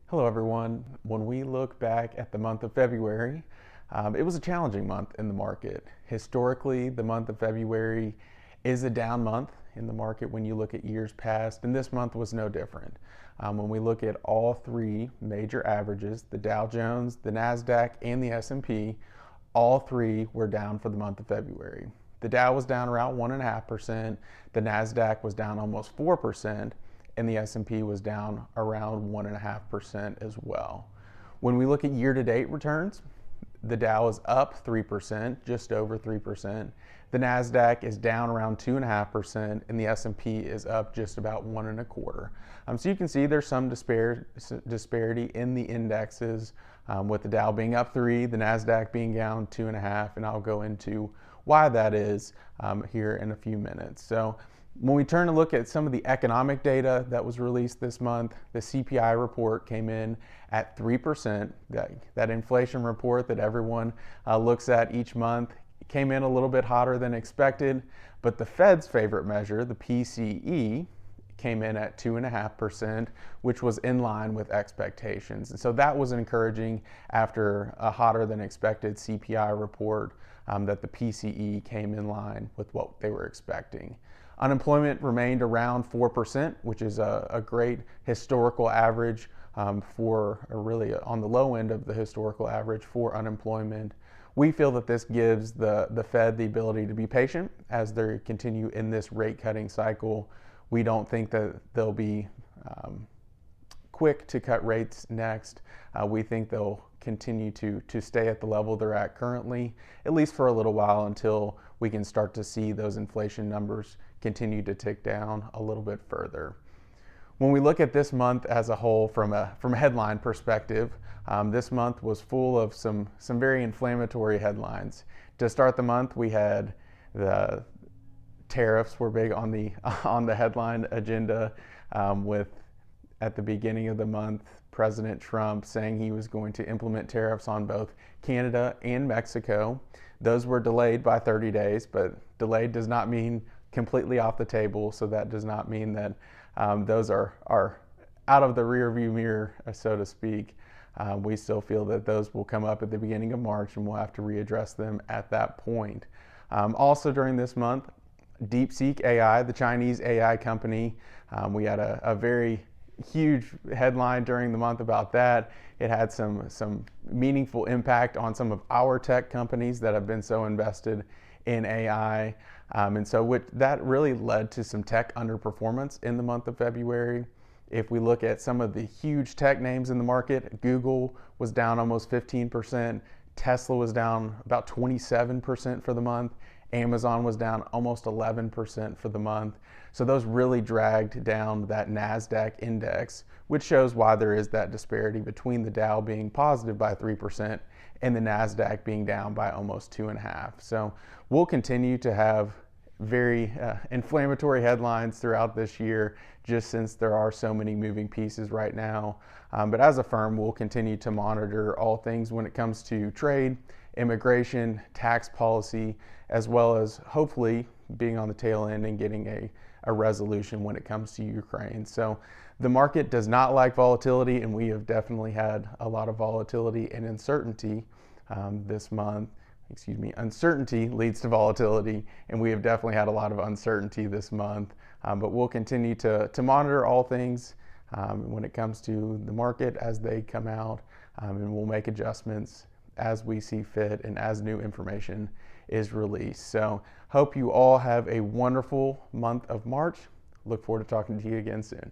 Hello, everyone. When we look back at the month of February, it was a challenging month in the market. Historically, the month of February is a down month in the market when you look at years past, and this month was no different. When we look at all three major averages, the Dow Jones, the NASDAQ, and the S&P, all three were down for the month of February. The Dow was down around 1.5%, the NASDAQ was down almost 4%, and the S&P was down around 1.5% as well. When we look at year-to-date returns, the Dow is up 3%, just over 3%. The NASDAQ is down around 2.5%, and the S&P is up just about 1.25%. So you can see there's some disparity in the indexes, with the Dow being up 3%, the NASDAQ being down 2.5%, and I'll go into why that is here in a few minutes. So when we turn to look at some of the economic data that was released this month, the CPI report came in at 3%. That inflation report that everyone looks at each month came in a little bit hotter than expected, but the Fed's favorite measure, the PCE, came in at 2.5%, which was in line with expectations. And so that was encouraging after a hotter than expected CPI report, that the PCE came in line with what they were expecting. Unemployment remained around 4%, which is a great historical average really on the low end of the historical average for unemployment. We feel that this gives the Fed the ability to be patient as they continue in this rate cutting cycle. We don't think that they'll be quick to cut rates next. We think they'll continue to stay at the level they're at currently, at least for a little while, until we can start to see those inflation numbers continue to tick down a little bit further. When we look at this month as a whole from a headline perspective, this month was full of some very inflammatory headlines. To start the month, we had the tariffs were big on the headline agenda, with at the beginning of the month, President Trump saying he was going to implement tariffs on both Canada and Mexico. Those were delayed by 30 days, but delayed does not mean completely off the table, so that does not mean that those are out of the rearview mirror, so to speak. We still feel that those will come up at the beginning of March, and we'll have to readdress them at that point. Also during this month, DeepSeek AI, the Chinese AI company, we had a very huge headline during the month about that. It had some meaningful impact on some of our tech companies that have been so invested in AI. And so that really led to some tech underperformance in the month of February. If we look at some of the huge tech names in the market, Google was down almost 15%, Tesla was down about 27% for the month, Amazon was down almost 11% for the month. So those really dragged down that NASDAQ index, which shows why there is that disparity between the Dow being positive by 3% and the NASDAQ being down by almost 2.5%. So we'll continue to have very inflammatory headlines throughout this year, just since there are so many moving pieces right now. But as a firm, we'll continue to monitor all things when it comes to trade, immigration, tax policy, as well as hopefully being on the tail end and getting a resolution when it comes to Ukraine. So the market does not like volatility, and we have definitely had a lot of volatility and uncertainty this month. Uncertainty leads to volatility, and we have definitely had a lot of uncertainty this month. But we'll continue to monitor all things when it comes to the market as they come out, and we'll make adjustments as we see fit and as new information is released. So hope you all have a wonderful month of March. Look forward to talking to you again soon.